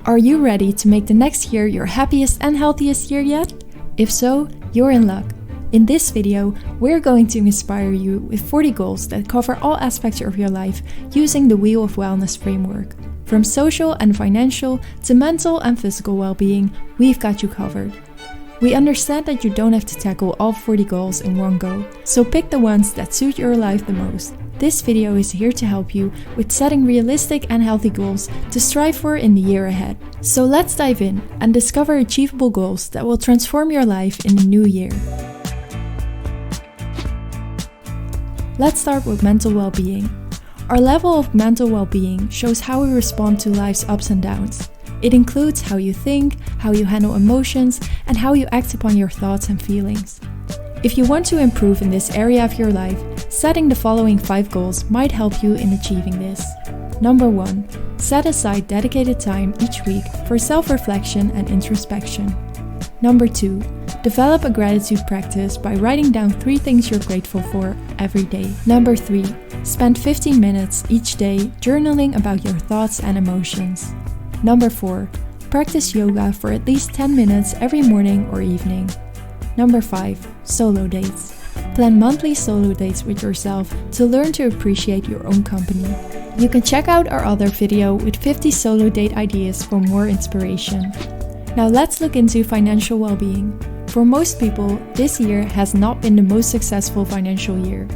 Are you ready to make the next year your happiest and healthiest year yet? If so, you're in luck. In this video, we're going to inspire you with 40 goals that cover all aspects of your life using the Wheel of Wellness framework. From social and financial to mental and physical well-being, we've got you covered. We understand that you don't have to tackle all 40 goals in one go, so pick the ones that suit your life the most. This video is here to help you with setting realistic and healthy goals to strive for in the year ahead. So let's dive in and discover achievable goals that will transform your life in the new year. Let's start with mental well-being. Our level of mental well-being shows how we respond to life's ups and downs. It includes how you think, how you handle emotions, and how you act upon your thoughts and feelings. If you want to improve in this area of your life, setting the following 5 goals might help you in achieving this. Number 1. Set aside dedicated time each week for self-reflection and introspection. Number 2. Develop a gratitude practice by writing down 3 things you're grateful for every day. Number 3. Spend 15 minutes each day journaling about your thoughts and emotions. Number 4. Practice yoga for at least 10 minutes every morning or evening. Number 5. Solo dates. Plan monthly solo dates with yourself to learn to appreciate your own company. You can check out our other video with 50 solo date ideas for more inspiration. Now let's look into financial well-being. For most people, this year has not been the most successful financial year.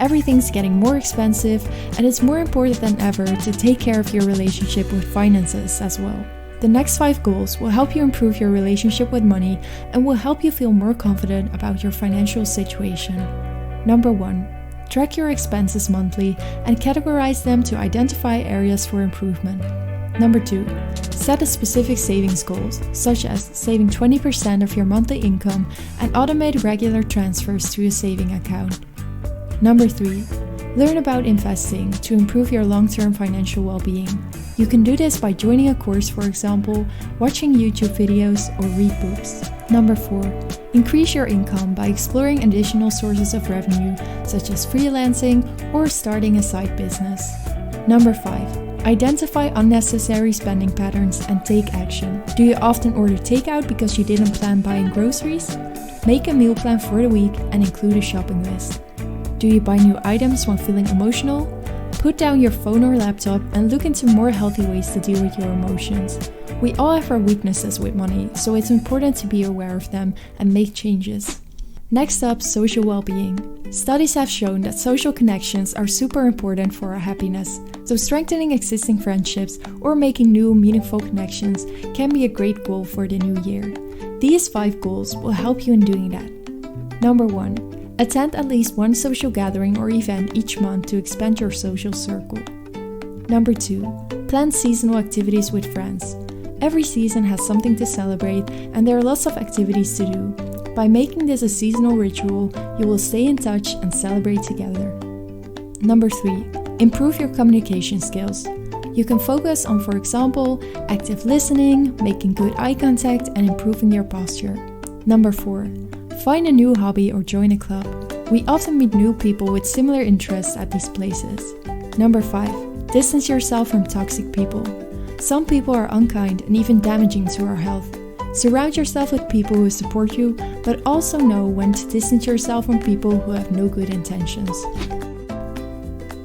Everything's getting more expensive, and it's more important than ever to take care of your relationship with finances as well. The next 5 goals will help you improve your relationship with money and will help you feel more confident about your financial situation. Number 1. Track your expenses monthly and categorize them to identify areas for improvement. Number 2. Set a specific savings goals, such as saving 20% of your monthly income and automate regular transfers to a saving account. Number 3. Learn about investing to improve your long-term financial well-being. You can do this by joining a course, for example, watching YouTube videos or read books. Number 4. Increase your income by exploring additional sources of revenue, such as freelancing or starting a side business. Number 5. Identify unnecessary spending patterns and take action. Do you often order takeout because you didn't plan buying groceries? Make a meal plan for the week and include a shopping list. Do you buy new items when feeling emotional? Put down your phone or laptop and look into more healthy ways to deal with your emotions. We all have our weaknesses with money, so it's important to be aware of them and make changes. Next up, social well-being. Studies have shown that social connections are super important for our happiness, so strengthening existing friendships or making new meaningful connections can be a great goal for the new year. These 5 goals will help you in doing that. Number 1. Attend at least one social gathering or event each month to expand your social circle. Number 2. Plan seasonal activities with friends. Every season has something to celebrate and there are lots of activities to do. By making this a seasonal ritual, you will stay in touch and celebrate together. Number 3. Improve your communication skills. You can focus on, for example, active listening, making good eye contact, and improving your posture. Number 4. Find a new hobby or join a club. We often meet new people with similar interests at these places. Number 5. Distance yourself from toxic people. Some people are unkind and even damaging to our health. Surround yourself with people who support you, but also know when to distance yourself from people who have no good intentions.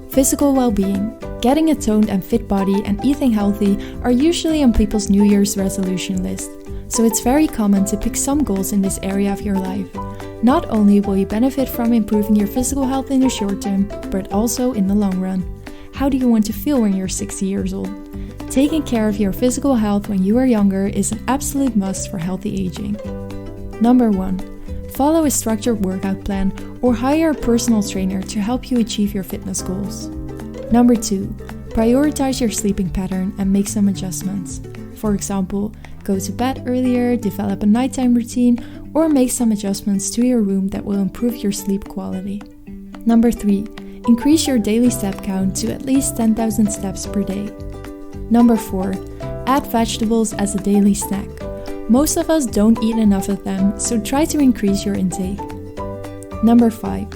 Physical well-being. Getting a toned and fit body and eating healthy are usually on people's New Year's resolution list, so it's very common to pick some goals in this area of your life. Not only will you benefit from improving your physical health in the short term, but also in the long run. How do you want to feel when you're 60 years old? Taking care of your physical health when you are younger is an absolute must for healthy aging. Number 1. Follow a structured workout plan or hire a personal trainer to help you achieve your fitness goals. Number 2. Prioritize your sleeping pattern and make some adjustments. For example, go to bed earlier, develop a nighttime routine, or make some adjustments to your room that will improve your sleep quality. Number 3. Increase your daily step count to at least 10,000 steps per day. Number 4. Add vegetables as a daily snack. Most of us don't eat enough of them, so try to increase your intake. Number 5.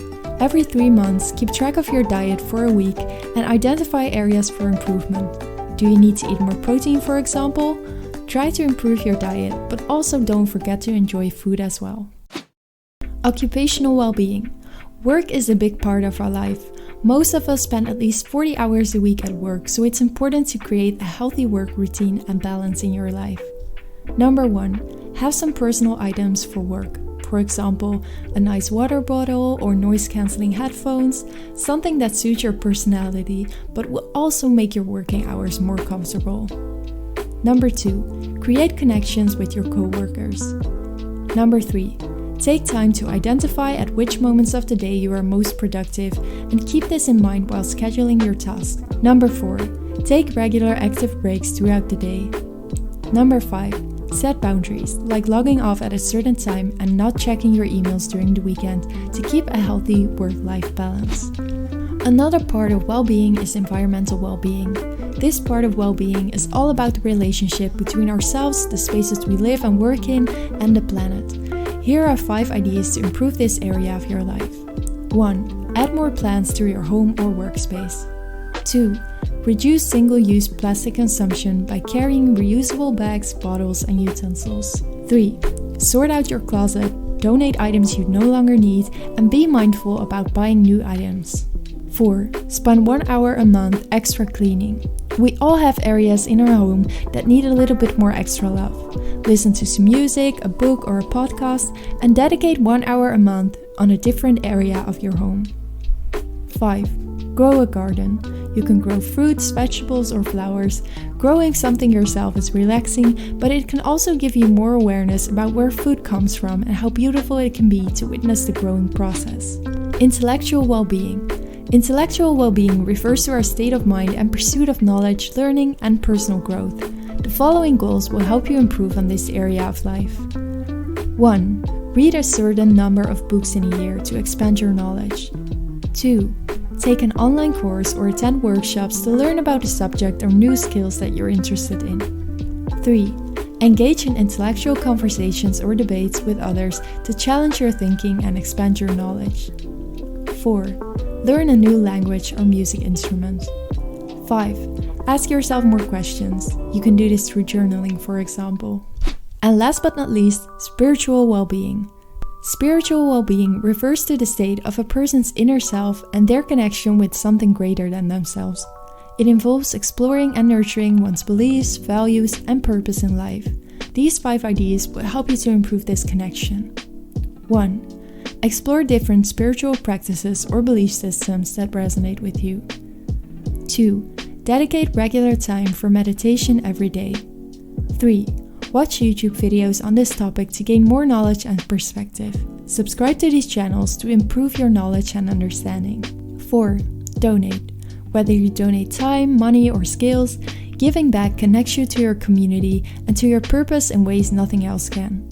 Every 3 months, keep track of your diet for a week and identify areas for improvement. Do you need to eat more protein, for example? try to improve your diet, but also don't forget to enjoy food as well. Occupational well-being. Work is a big part of our life. Most of us spend at least 40 hours a week at work, so it's important to create a healthy work routine and balance in your life. Number 1, have some personal items for work. For example, a nice water bottle or noise-canceling headphones, something that suits your personality but will also make your working hours more comfortable. Number 2, create connections with your coworkers. Number 3, take time to identify at which moments of the day you are most productive and keep this in mind while scheduling your tasks. Number 4, take regular active breaks throughout the day. Number 5, set boundaries, like logging off at a certain time and not checking your emails during the weekend to keep a healthy work-life balance. Another part of well-being is environmental well-being. This part of well-being is all about the relationship between ourselves, the spaces we live and work in, and the planet. Here are 5 ideas to improve this area of your life. 1. Add more plants to your home or workspace. 2. Reduce single-use plastic consumption by carrying reusable bags, bottles, and utensils. 3. Sort out your closet, donate items you no longer need, and be mindful about buying new items. 4. Spend 1 hour a month extra cleaning. We all have areas in our home that need a little bit more extra love. Listen to some music, a book, or a podcast, and dedicate 1 hour a month on a different area of your home. 5. Grow a garden. You can grow fruits, vegetables, or flowers. Growing something yourself is relaxing, but it can also give you more awareness about where food comes from and how beautiful it can be to witness the growing process. Intellectual well-being. Intellectual well-being refers to our state of mind and pursuit of knowledge, learning, and personal growth. The following goals will help you improve on this area of life. 1. Read a certain number of books in a year to expand your knowledge. 2. Take an online course or attend workshops to learn about a subject or new skills that you're interested in. 3. Engage in intellectual conversations or debates with others to challenge your thinking and expand your knowledge. 4. Learn a new language or music instrument. 5. Ask yourself more questions. You can do this through journaling, for example. And last but not least, spiritual well-being. Spiritual well-being refers to the state of a person's inner self and their connection with something greater than themselves. It involves exploring and nurturing one's beliefs, values, and purpose in life. These 5 ideas will help you to improve this connection. 1. Explore different spiritual practices or belief systems that resonate with you. 2. Dedicate regular time for meditation every day. 3. Watch YouTube videos on this topic to gain more knowledge and perspective. Subscribe to these channels to improve your knowledge and understanding. 4. Donate. Whether you donate time, money, or skills, giving back connects you to your community and to your purpose in ways nothing else can.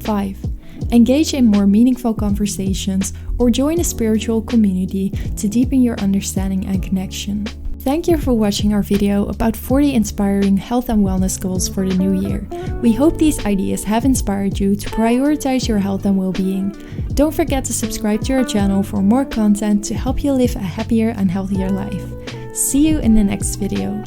5. Engage in more meaningful conversations or join a spiritual community to deepen your understanding and connection. Thank you for watching our video about 40 inspiring health and wellness goals for the new year. We hope these ideas have inspired you to prioritize your health and well-being. Don't forget to subscribe to our channel for more content to help you live a happier and healthier life. See you in the next video.